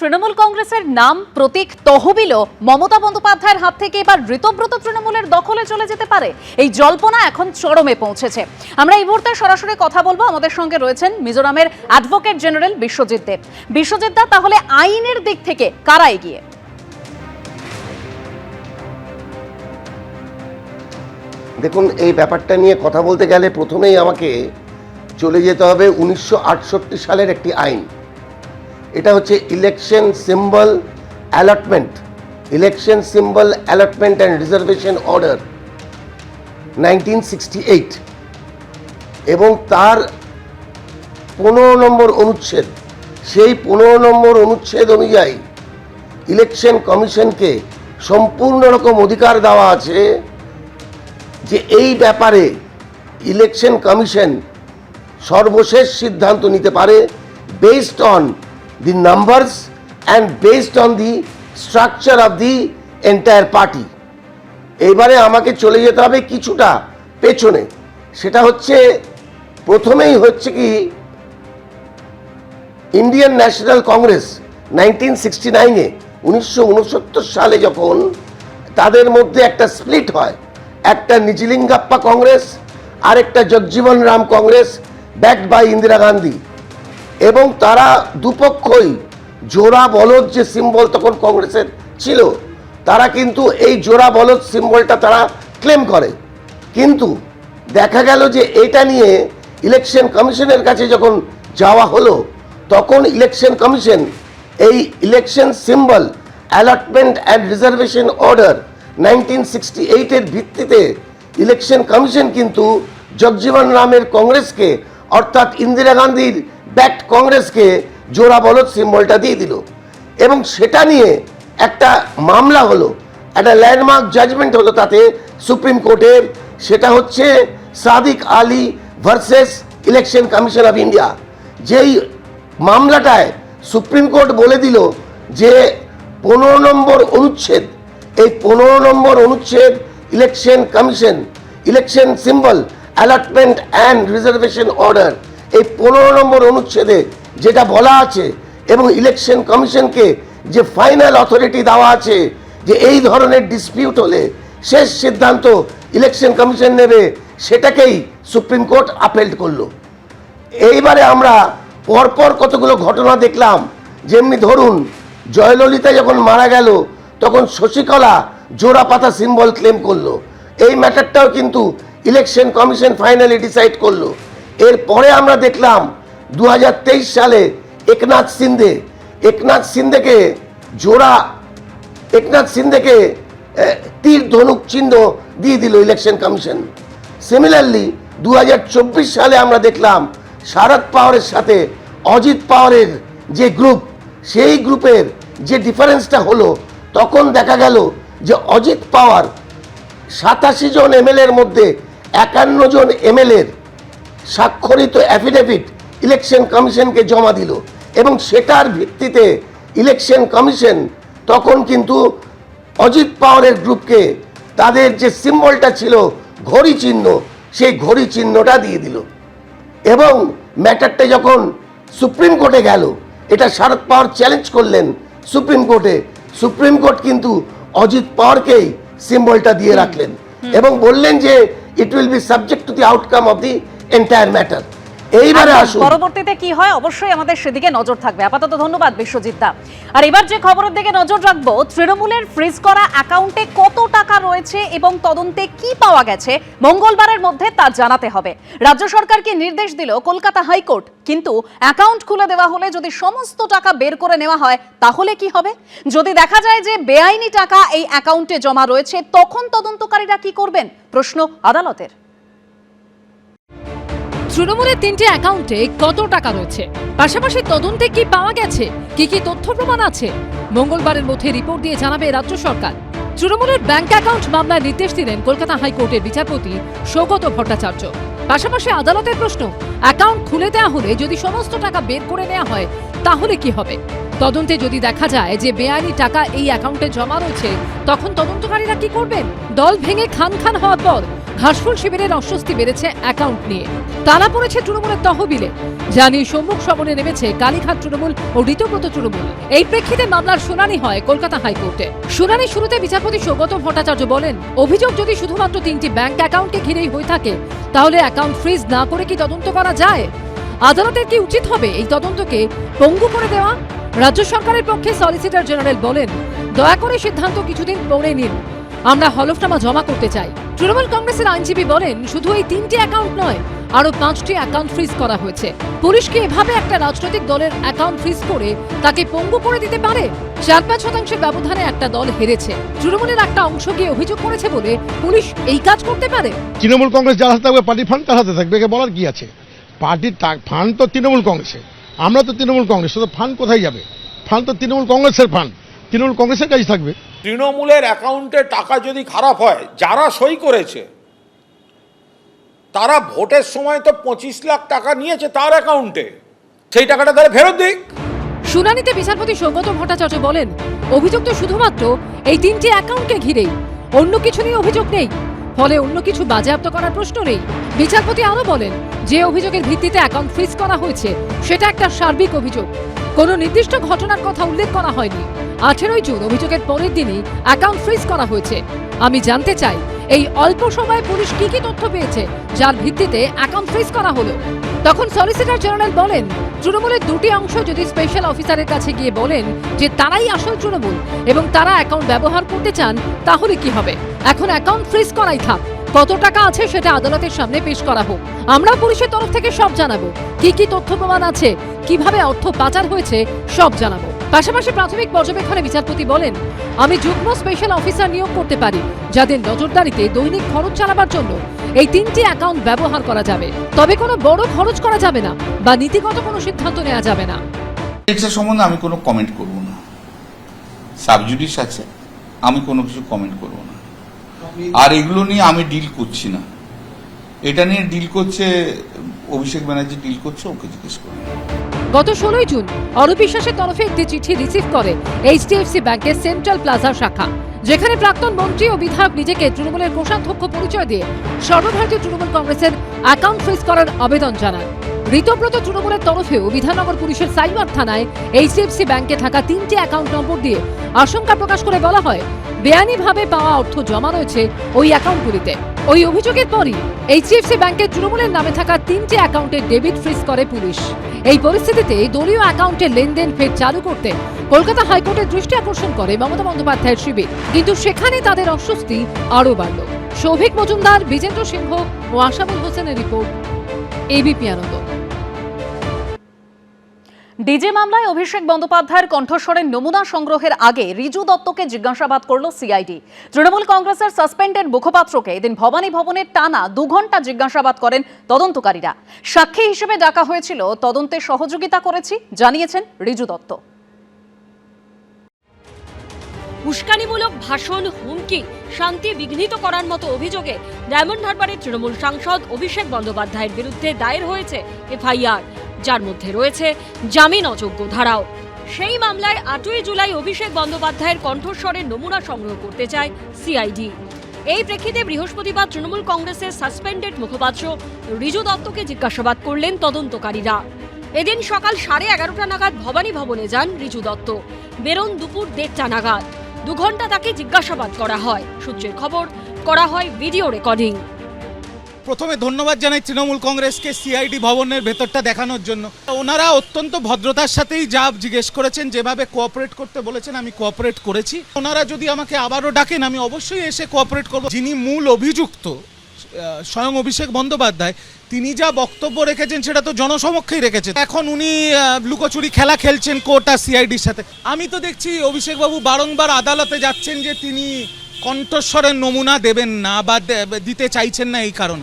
তৃণমূল কংগ্রেসের নাম প্রতীক তহবিলও মমতা বন্দ্যোপাধ্যায়ের হাত থেকে এবার ঋতব্রত তৃণমূলের দখলে চলে যেতে পারে, এই জল্পনা এখন চরমে পৌঁছেছে। আমরা এই মুহূর্তে সরাসরি কথা বলবো, আমাদের সঙ্গে রয়েছেন মিজোরামের অ্যাডভোকেট জেনারেল বিশ্বজিৎ দেব। বিশ্বজিৎ দা, তাহলে আইনের দিক থেকে কারা এগিয়ে? দেখুন, এই ব্যাপারটা নিয়ে কথা বলতে গেলে প্রথমেই আমাকে চলে যেতে হবে 1968 সালের একটি আইন। এটা হচ্ছে election symbol allotment and reservation order 1968 এবং তার 15 নম্বর অনুচ্ছেদ। সেই 15 নম্বর অনুচ্ছেদ অনুযায়ী ইলেকশন কমিশনকে সম্পূর্ণ রকম অধিকার দেওয়া আছে যে এই ব্যাপারে ইলেকশন কমিশন সর্বশেষ সিদ্ধান্ত নিতে পারে based on the numbers and based on the structure of the entire party. এইবারে আমাকে চলে যেতে হবে কিছুটা পেছনে। সেটা হচ্ছে প্রথমেই হচ্ছে কি ইন্ডিয়ান ন্যাশনাল কংগ্রেস 1969-এ 1969 সালে যখন তাদের মধ্যে একটা স্প্লিট হয়, একটা নিচিলিঙ্গাপ্পা কংগ্রেস আর একটা জগজীবন রাম কংগ্রেস ব্যাকড বাই ইন্দিরা গান্ধী, এবং তারা দুপক্ষই জোড়া বলদ যে সিম্বল তখন কংগ্রেসের ছিল, তারা কিন্তু এই জোড়া বলদ সিম্বলটা তারা ক্লেম করে। কিন্তু দেখা গেল যে এটা নিয়ে ইলেকশন কমিশনের কাছে যখন যাওয়া হলো, তখন ইলেকশন কমিশন এই election symbol allotment and reservation order 1968-এর ভিত্তিতে ইলেকশন কমিশন কিন্তু জগজীবন রামের কংগ্রেসকে অর্থাৎ ইন্দিরা গান্ধীর ব্যাকড কংগ্রেসকে জোড়া বলদ সিম্বলটা দিয়ে দিল। এবং সেটা নিয়ে একটা মামলা হলো, একটা ল্যান্ডমার্ক জাজমেন্ট হলো তাতে সুপ্রিম কোর্টের। সেটা হচ্ছে Sadiq Ali versus election commission of India. যেই মামলাটায় সুপ্রিম কোর্ট বলে দিল যে 15 নম্বর অনুচ্ছেদ, এই 15 নম্বর অনুচ্ছেদ election commission election symbol allotment and reservation order, এই 15 নম্বর অনুচ্ছেদে যেটা বলা আছে এবং ইলেকশন কমিশনকে যে ফাইনাল অথরিটি দেওয়া আছে যে এই ধরনের ডিসপিউট হলে শেষ সিদ্ধান্ত ইলেকশন কমিশন নেবে, সেটাকেই সুপ্রিম কোর্ট আপেল্ড করলো। এইবারে আমরা পরপর কতগুলো ঘটনা দেখলাম, যেমনি ধরুন জয়ললিতা যখন মারা গেল তখন শশীকলা জোড়া পাতা সিম্বল ক্লেম করলো। এই ম্যাটারটাও কিন্তু ইলেকশন কমিশন ফাইনালি ডিসাইড করলো। এরপরে আমরা দেখলাম 2023 সালে একনাথ সিন্ধেকে তীর ধনুক চিহ্ন দিয়ে দিল ইলেকশন কমিশন। সিমিলারলি 2024 সালে আমরা দেখলাম শারদ পাওয়ারের সাথে অজিত পাওয়ারের যে গ্রুপ, সেই গ্রুপের যে ডিফারেন্সটা হলো, তখন দেখা গেল যে অজিত পাওয়ার 87 জন এমএলএর মধ্যে 51 জন এমএলএর স্বাক্ষরিত অ্যাফিডেভিট ইলেকশন কমিশনকে জমা দিল, এবং সেটার ভিত্তিতে ইলেকশন কমিশন তখন কিন্তু অজিত পাওয়ারের গ্রুপকে তাদের যে সিম্বলটা ছিল ঘড়ি চিহ্ন, সেই ঘড়ি চিহ্নটা দিয়ে দিল। এবং ম্যাটারটা যখন সুপ্রিম কোর্টে গেল, এটা শারদ পাওয়ার চ্যালেঞ্জ করলেন সুপ্রিম কোর্টে, সুপ্রিম কোর্ট কিন্তু অজিত পাওয়ারকেই সিম্বলটা দিয়ে রাখলেন এবং বললেন যে it will be subject to the outcome of the entire matter. এইবারে আসুন পরবর্তীতে কি হয়, অবশ্যই আমাদের সেদিকে নজর থাকবে। আপাতত ধন্যবাদ বিশ্বজিৎ দা। আর এবার যে খবরের দিকে নজর রাখবো, তৃণমূলের ফ্রিজ করা অ্যাকাউন্টে কত টাকা রয়েছে এবং তদন্তে কি পাওয়া গেছে মঙ্গলবারের মধ্যে তা জানাতে হবে। রাজ্য সরকারকে নির্দেশ দিল কলকাতা হাইকোর্ট। কিন্তু অ্যাকাউন্ট খুলে দেওয়া হলে যদি সমস্ত টাকা বের করে নেওয়া হয় তাহলে কি হবে? যদি দেখা যায় যে বেআইনি টাকা এই অ্যাকাউন্টে জমা রয়েছে, তখন তদন্তকারীরা কি করবেন? প্রশ্ন আদালতের। তৃণমূলের 3টে অ্যাকাউন্টে কত টাকা রয়েছে, পাশাপাশি তদন্তে কি পাওয়া গেছে, কি কি তথ্য প্রমাণ আছে, মঙ্গলবারের মধ্যে রিপোর্ট দিয়ে জানাবে রাজ্য সরকার। তৃণমূলের ব্যাংক অ্যাকাউন্ট মামলার নির্দেশ দিলেন কলকাতা হাইকোর্টের বিচারপতি সৌগত ভট্টাচার্য। পাশাপাশি আদালতের প্রশ্ন, অ্যাকাউন্ট খুলে দেওয়া হলে যদি সমস্ত টাকা বের করে নেওয়া হয় তাহলে কি হবে? তদন্তে যদি দেখা যায় যে বেআইনি টাকা এই অ্যাকাউন্টে জমা রয়েছে, তখন তদন্তকারীরা কি করবেন? দল ভেঙে খান খান হওয়ার পর ঘাসফুল শিবিরের অস্বস্তি বেড়েছে অ্যাকাউন্ট নিয়ে। তালা পড়েছে তৃণমূলের তহবিলে, যা নিয়ে সম্মুখ সমরে নেমেছে কালীঘাট তৃণমূল ও ঋতব্রত তৃণমূল। এই প্রেক্ষিতে মামলার শুনানি হয় কলকাতা হাইকোর্টে। শুনানি শুরুতে বিচারপতি সৌগত ভট্টাচার্য বলেন, অভিযোগ যদি শুধুমাত্র 3টি ব্যাংক অ্যাকাউন্টকে ঘিরেই হয়ে থাকে, তাহলে অ্যাকাউন্ট ফ্রিজ না করে কি তদন্ত করা যায়? আদালতের কি উচিত হবে এই তদন্তকে পঙ্গু করে দেওয়া? রাজ্য সরকারের পক্ষে সলিসিটর জেনারেল বলেন, দয়া করে সিদ্ধান্ত কিছুদিন পরে নিন, আমরা হলফনামা জমা করতে চাই। তৃণমূল কংগ্রেসের আইনজীবী বলেন, শুধু এই 3টি অ্যাকাউন্ট নয়, আরো 5টি অ্যাকাউন্ট ফ্রিজ করা হয়েছে। পুলিশকে এভাবে একটা রাজনৈতিক দলের অ্যাকাউন্ট ফ্রিজ করে তাকে পঙ্গু করে দিতে পারে? 4-5% ব্যবধানে একটা দল হেরেছে, তৃণমূলের একটা অংশ গিয়ে অভিযোগ করেছে বলে পুলিশ এই কাজ করতে পারে? তৃণমূল কংগ্রেস যার হাতে থাকবে পার্টি ফান্ড তার হাতে থাকবে, একে বলার কি আছে? পার্টির ফান্ড তো তৃণমূল কংগ্রেসে, আমরা তো তৃণমূল কংগ্রেস, তো ফান্ড কোথায় যাবে? ফান্ড তো তৃণমূল কংগ্রেসের ফান্ড, তৃণমূল কংগ্রেসের কাছে থাকবে। তৃণমূলের অ্যাকাউন্টে টাকা যদি খারাপ হয়, যারা সই করেছে তারা ভোটের সময় তো 25 লাখ টাকা নিয়েছে তার অ্যাকাউন্টে, সেই টাকাটা তারা ফেরত দিক। শুনানিতে বিচারপতি সৌগত ভট্টাচার্য বলেন, অভিযোগ তো শুধুমাত্র এই 3টি অ্যাকাউন্টকে ঘিরেই, অন্য কিছু নিয়ে অভিযোগ নেই, ফলে অন্য কিছু বাজেয়াপ্ত করার প্রশ্ন নেই। বিচারপতি আরো বলেন, যে অভিযোগের ভিত্তিতে অ্যাকাউন্ট ফ্রিজ করা হয়েছে সেটা একটা সার্বিক অভিযোগ, কোনো নির্দিষ্ট ঘটনার কথা উল্লেখ করা হয়নি। 18ই জুন অভিযোগের পরের দিনই অ্যাকাউন্ট ফ্রিজ করা হয়েছে। আমি জানতে চাই, এই অল্প সময়ে পুলিশ কি কি তথ্য পেয়েছে যার ভিত্তিতে অ্যাকাউন্ট ফ্রিজ করা হলো? তখন সলিসিটর জেনারেল বলেন, তৃণমূলের 2টি অংশ যদি স্পেশাল অফিসারের কাছে গিয়ে বলেন যে তারাই আসল তৃণমূল এবং তারা অ্যাকাউন্ট ব্যবহার করতে চান, তাহলে কি হবে? এখন অ্যাকাউন্ট ফ্রিজ করাই থাক, কত টাকা আছে সেটা আদালতের সামনে পেশ করা হোক, আমরা পুলিশের তরফ থেকে সব জানাবো, কি কি তথ্য প্রমাণ আছে, কিভাবে অর্থ পাচার হয়েছে সব জানাবো। পাশাপাশি প্রাথমিক পর্যবেক্ষণে বিচারপতি বলেন, আমি যুগ্ম স্পেশাল অফিসার নিয়োগ করতে পারি যাদের নজরদারিতে দৈনিক খরচ চালাবার জন্য এই 3টি অ্যাকাউন্ট ব্যবহার করা যাবে, তবে কোনো বড় খরচ করা যাবে না বা নীতিগত কোনো সিদ্ধান্ত নেওয়া যাবে না। এটা সম্বন্ধে আমি কোনো কমেন্ট করব না, সাবজুডিস আছে, আমি কোনো কিছু কমেন্ট করব না। আর এগুলো নিয়ে আমি ডিল করছি না, এটা নিয়ে ডিল করছে অভিষেক ব্যানার্জি, ডিল করছে, ওকে জিজ্ঞেস করুন। গত 16ই জুন অরূপ বিশ্বাসের তরফে একটি চিঠি রিসিভ করে HDFC ব্যাংকের সেন্ট্রাল প্লাজা শাখা, যেখানে প্রাক্তন মন্ত্রী ও বিধায়ক নিজেকে তৃণমূলের কোষাধ্যক্ষ পরিচয় দিয়ে সর্বভারতীয় তৃণমূল কংগ্রেসের অ্যাকাউন্ট ফ্রিজ করার আবেদন জানান। ঋতব্রত তৃণমূলের তরফেও বিধাননগর পুলিশের সাইবার থানায় HDFC ব্যাংকে থাকা 3টি অ্যাকাউন্ট নম্বর দিয়ে আশঙ্কা প্রকাশ করে বলা হয়, বেআইনিভাবে পাওয়া অর্থ জমা রয়েছে ওই অ্যাকাউন্টগুলিতে। ওই অভিযোগের পরই HDFC ব্যাংকের তৃণমূলের নামে থাকা 3টি অ্যাকাউন্টের ডেবিট ফ্রিজ করে পুলিশ। এই পরিস্থিতিতে দলীয় অ্যাকাউন্টের লেনদেন ফের চালু করতে কলকাতা হাইকোর্টের দৃষ্টি আকর্ষণ করে মমতা বন্দ্যোপাধ্যায়ের শিবির, কিন্তু সেখানে তাদের অস্বস্তি আরও বাড়ল। সৌভিক মজুমদার, বিজেন্দ্র সিংহ ও আশাবুল হোসেনের রিপোর্ট, ABP আনন্দ। ডিজে মামলায় অভিষেক বন্দ্যোপাধ্যায়ের কণ্ঠস্বরের নমুনা সংগ্রহের আগে রিজু দত্তকে জিজ্ঞাসাবাদ করল সিআইডি। তৃণমূল কংগ্রেসের সাসপেন্ডেড মুখপাত্রকে এদিন ভবানী ভবনের টানা 2 ঘন্টা জিজ্ঞাসাবাদ করেন তদন্তকারীরা। সাক্ষী হিসেবে ডাকা হয়েছিল, তদন্তে সহযোগিতা করেছি জানিয়েছেন রিজু দত্ত। উস্কানিমূলক ভাষণ, হুমকি, শান্তি বিঘ্নিত করার মতো অভিযোগে ডায়মন্ড হারবারের তৃণমূল সাংসদ অভিষেক বন্দ্যোপাধ্যায়ের বিরুদ্ধে দায়ের হয়েছে এফআইআর, যার মধ্যে রয়েছে জামিন অযোগ্য ধারাও। সেই মামলায় 8ই জুলাই অভিষেক বন্দ্যোপাধ্যায়ের কণ্ঠস্বরের নমুনা সংগ্রহ করতে চায় সিআইডি। এই প্রেক্ষিতে বৃহস্পতিবার তৃণমূল কংগ্রেসের সাসপেন্ডেড মুখপাত্র রিজু দত্তকে জিজ্ঞাসাবাদ করলেন তদন্তকারীরা। এদিন সকাল 11:30 নাগাদ ভবানী ভবনে যান রিজু দত্ত, বেরোন দুপুর 1:30 নাগাদ। 2 ঘন্টা তাকে জিজ্ঞাসাবাদ করা হয়। সূত্রের খবর, করা হয় ভিডিও রেকর্ডিং। প্রথমে ধন্যবাদ জানাই তৃণমূল কংগ্রেসকে সিআইডি ভবনের ভেতরটা দেখানোর জন্য। ওনারা অত্যন্ত ভদ্রতার সাথেই যা জিজ্ঞেস করেছেন, যেভাবে কোঅপারেট করতে বলেছেন আমি কোঅপারেট করেছি। ওনারা যদি আমাকে আবারও ডাকেন আমি অবশ্যই এসে কোঅপারেট করব। যিনি মূল অভিযুক্ত স্বয়ং অভিষেক বন্দ্যোপাধ্যায়, তিনি যা বক্তব্য রেখেছেন সেটা তো জনসমক্ষেই রেখেছেন। এখন উনি লুকোচুরি খেলা খেলছেন কোর্ট আর সিআইডির সাথে। আমি তো দেখছি অভিষেকবাবু বারংবার আদালতে যাচ্ছেন যে তিনি কণ্ঠস্বরের নমুনা দেবেন না বা দিতে চাইছেন না, এই কারণ।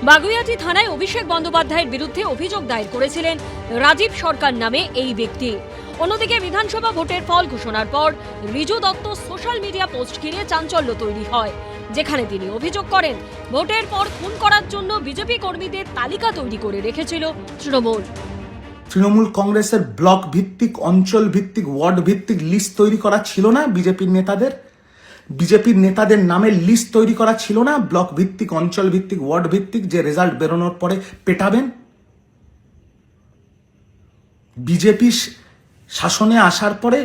বাগুইআটি থানায় অভিষেক বন্দ্যোপাধ্যায়ের বিরুদ্ধে অভিযোগ দায়ের করেছিলেন রাজীব সরকার নামে এই ব্যক্তি। অন্যদিকে বিধানসভা ভোটের ফল ঘোষণার পর Riju Dutta social media post ঘিরে চাঞ্চল্য তৈরি হয়, যেখানে তিনি অভিযোগ করেন ভোটের পর খুন করার জন্য বিজেপি কর্মীদের তালিকা তৈরি করে রেখেছিল তৃণমূল। তৃণমূল কংগ্রেসের ব্লক ভিত্তিক, অঞ্চল ভিত্তিক, ওয়ার্ড ভিত্তিক লিস্ট তৈরি করা ছিল না বিজেপির নেতাদের, বিজেপির নেতাদের নামের লিস্ট তৈরি করা ছিল না, ব্লক ভিত্তিক, অঞ্চল ভিত্তিক, ওয়ার্ড ভিত্তিক, যে রেজাল্ট বেরোনোর পরে পেটাবেন? বিজেপি শাসনে আসার পরে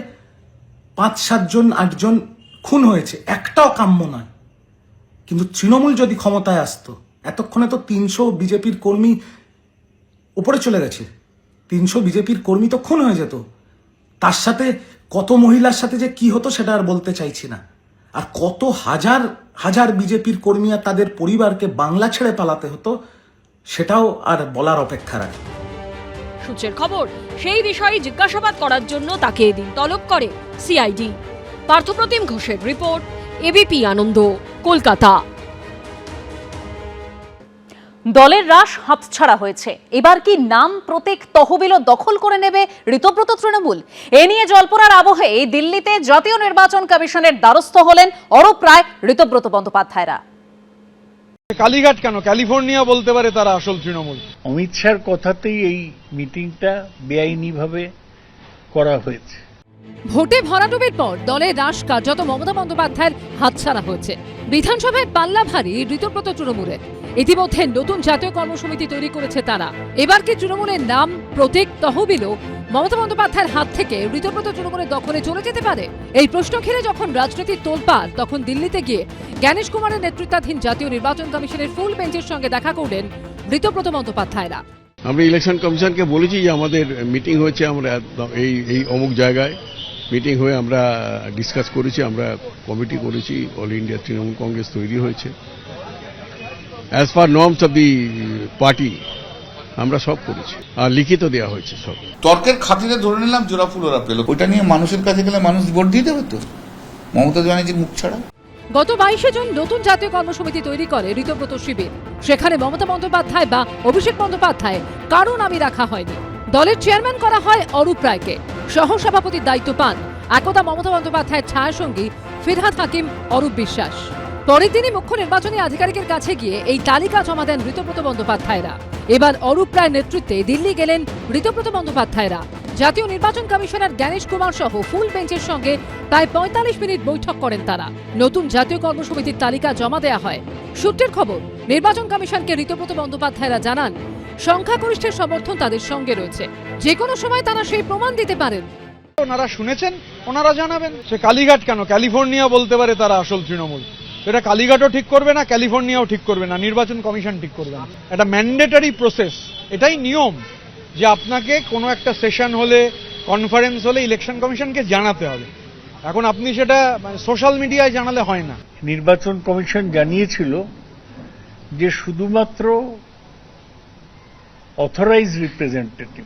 5-7 জন 8 জন খুন হয়েছে, একটাও কাম্য নয়। কিন্তু তৃণমূল যদি ক্ষমতায় আসতো, এতক্ষণে তো 300 বিজেপির কর্মী উপরে চলে গেছে, 300 বিজেপির কর্মী তো খুন হয়ে যেত। তার সাথে কত মহিলার সাথে যে কি হতো সেটা আর বলতে চাইছি না। আর কত হাজার হাজার বিজেপির কর্মী আর তাদের পরিবারকে বাংলা ছেড়ে পালাতে হতো, সেটাও আর বলার অপেক্ষা রাখে। সূত্রের খবর, সেই বিষয়ে জিজ্ঞাসাবাদ করার জন্য তাকে এদিন তলব করে সিআইডি। পার্থপ্রতিম ঘোষের রিপোর্ট, এবিপি আনন্দ, কলকাতা। দলের রাশ হাতছাড়া হয়েছে, এবার কি নাম প্রতীক তহবিলও দখল করে নেবে ঋতব্রত তৃণমূল? এ নিয়ে জল্পনার আবহে দিল্লিতে জাতীয় নির্বাচন কমিশনের দ্বারস্থ হলেন অরূপ রায়, ঋতব্রত বন্দ্যোপাধ্যায়রা। কালীঘাট কেন, ক্যালিফোর্নিয়া বলতে পারে তারা আসল তৃণমূল। অমিত শাহর কথাতেই এই মিটিংটা বেআইনিভাবে করা হয়েছে। ভোটে ভরাডুবির পর দলের রাশ কার্যত মমতা বন্দ্যোপাধ্যায়ের হাতছাড়া হয়েছে। বিধানসভায় পাল্লা ভারী ঋতব্রত তৃণমূলের। ইতিমধ্যে নতুন জাতীয় কর্মসমিতি তৈরি করেছে তারা। এবার কি তৃণমূলের নাম, প্রতীক, তহবিলও মমতা বন্দ্যোপাধ্যায়ের হাত থেকে ঋতব্রত তৃণমূলের দখলে চলে যেতে পারে? এই প্রশ্ন ঘিরে যখন রাজনীতির তোলপাড়, তখন দিল্লিতে গিয়ে জ্ঞানেশ কুমারের নেতৃত্বাধীন জাতীয় নির্বাচন কমিশনের ফুল বেঞ্চের সঙ্গে দেখা করলেন ঋতব্রত বন্দ্যোপাধ্যায়রা। আমরা ইলেকশন কমিশনকে বলেছি যে আমাদের মিটিং হয়েছে, আমরা এই অমুক জায়গায় মিটিং হয়ে আমরা ডিসকাস করেছি, আমরা কমিটি করেছি, অল ইন্ডিয়া তৃণমূল কংগ্রেস তৈরি হয়েছে। As per norms of the party আমরা সব করেছি, আর লিখিত দেওয়া হয়েছে সব। তর্কের খাতিরে ধরে নিলাম জোড়া ফুল ওরা পেল, ওইটা নিয়ে মানুষের কাছে গেলে মানুষ ভোট দিয়ে দেবে তো, মমতা ব্যানার্জির মুখ ছাড়া। গত 22 জুন নতুন জাতীয় কর্মসমিতি তৈরি করে ঋতব্রত শিবির। সেখানে মমতা বন্দ্যোপাধ্যায় বা অভিষেক বন্দ্যোপাধ্যায় কারো নামই রাখা হয়নি। দলের চেয়ারম্যান করা হয় অরূপ রায়কে, সহসভাপতির দায়িত্ব পান একদা মমতা বন্দ্যোপাধ্যায়ের ছায়াসঙ্গী ফিরহাদ হাকিম অরূপ বিশ্বাস। পরের দিনই মুখ্য নির্বাচনী আধিকারিকের কাছে গিয়ে এই তালিকা জমা দেন ঋতব্রত বন্দ্যোপাধ্যায়রা। এবার অরূপ রায়ের নেতৃত্বে দিল্লি গেলেন ঋতব্রত বন্দ্যোপাধ্যায়রা। জাতীয় নির্বাচন কমিশনার জ্ঞানেশ কুমার সহ ফুল বেঞ্চের সঙ্গে প্রায় 45 মিনিট বৈঠক করেন তারা। নতুন জাতীয় কর্মসমিতির তালিকা জমা দেয়া হয়। সূত্রের খবর, নির্বাচন কমিশনকে ঋতব্রত বন্দ্যোপাধ্যায়রা জানান সংখ্যাগরিষ্ঠের সমর্থন তাদের সঙ্গে রয়েছে, যে কোনো সময় তারা সেই প্রমাণ দিতে পারেন। ওনারা শুনেছেন, ওনারা জানাবেন। সে কালীঘাট কেন, ক্যালিফোর্নিয়া বলতে পারে তারা আসল তৃণমূল। এটা কালীঘাটও ঠিক করবে না, ক্যালিফোর্নিয়াও ঠিক করবে না, নির্বাচন কমিশন ঠিক করবে না। এটা ম্যান্ডেটরি প্রসেস, এটাই নিয়ম যে আপনাকে কোনো একটা সেশন হলে, কনফারেন্স হলে ইলেকশন কমিশনকে জানাতে হবে। এখন আপনি সেটা সোশ্যাল মিডিয়ায় জানালে হয় না। নির্বাচন কমিশন জানিয়েছিল যে শুধুমাত্র অথরাইজ রিপ্রেজেন্টেটিভ,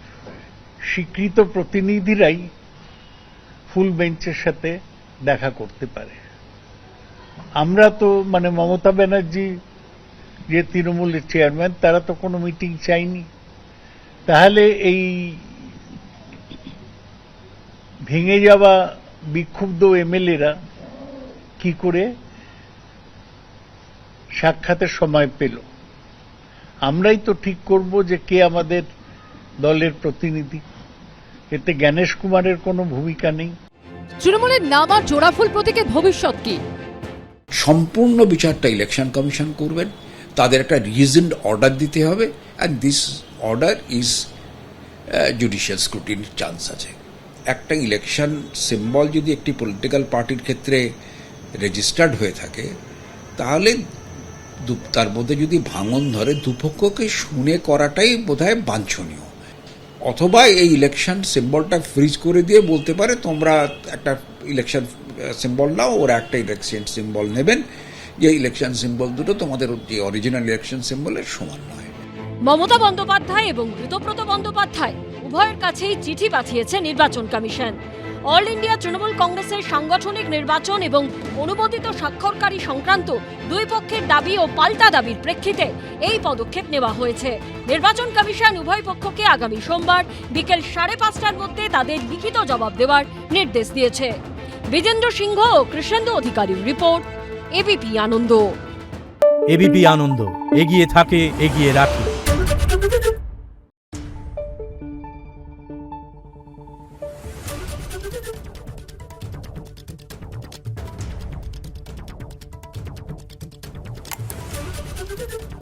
স্বীকৃত প্রতিনিধিরাই ফুল বেঞ্চের সাথে দেখা করতে পারে। আমরা তো মমতা ব্যানার্জি যে তৃণমূলের চেয়ারম্যান, তারা তো কোনো মিটিং চাইনি। তাহলে এই ভেঙে যাওয়া বিক্ষুব্ধ এমএলএরা কি করে সাক্ষাতের সময় পেল? আমরাই তো ঠিক করব যে কে আমাদের দলের প্রতিনিধি। এতে জ্ঞানেশ কুমারের কোনো ভূমিকা নেই। তৃণমূলের নাম আর জোড়াফুল প্রতীকের ভবিষ্যৎ কি? সম্পূর্ণ বিচারটা ইলেকশন কমিশন করবেন, তাদের একটা রিজনড অর্ডার দিতে হবে, and this order is judicial স্ক্রুটিনির চান্স আছে। একটা ইলেকশন সিম্বল যদি একটি পলিটিক্যাল পার্টির ক্ষেত্রে রেজিস্টার্ড হয়ে থাকে, তাহলে তার মধ্যে যদি ভাঙন ধরে, দুপক্ষকে শুনে করাটাই বোধহয় বাঞ্ছনীয়। অথবা এই ইলেকশন সিম্বলটা ফ্রিজ করে দিয়ে বলতে পারে তোমরা একটা ইলেকশন সিম্বল নাও, ওরা একটা ইলেকশন সিম্বল নেবেন, যে ইলেকশন সিম্বল দুটো তোমাদের যে অরিজিনাল ইলেকশন সিম্বলের সমান নয়। মমতা বন্দ্যোপাধ্যায় এবং ঋতব্রত বন্দ্যোপাধ্যায় উভয়ের কাছেই চিঠি পাঠিয়েছে নির্বাচন কমিশন। অল ইন্ডিয়া তৃণমূল কংগ্রেসের সাংগঠনিক নির্বাচন এবং অনুমোদিত স্বাক্ষরকারী সংক্রান্ত দুই পক্ষের দাবি ও পাল্টা দাবির প্রেক্ষিতে এই পদক্ষেপ নেওয়া হয়েছে। নির্বাচন কমিশন উভয় পক্ষকে আগামী সোমবার বিকেল 5:30টার মধ্যে তাদের লিখিত জবাব দেওয়ার নির্দেশ দিয়েছে। বিজেন্দ্র সিংহ ও কৃষ্ণেন্দু অধিকারীর রিপোর্ট, এবিপি আনন্দ। এবিপি আনন্দ, এগিয়ে থাকে, এগিয়ে রাখে। রিপোর্ট।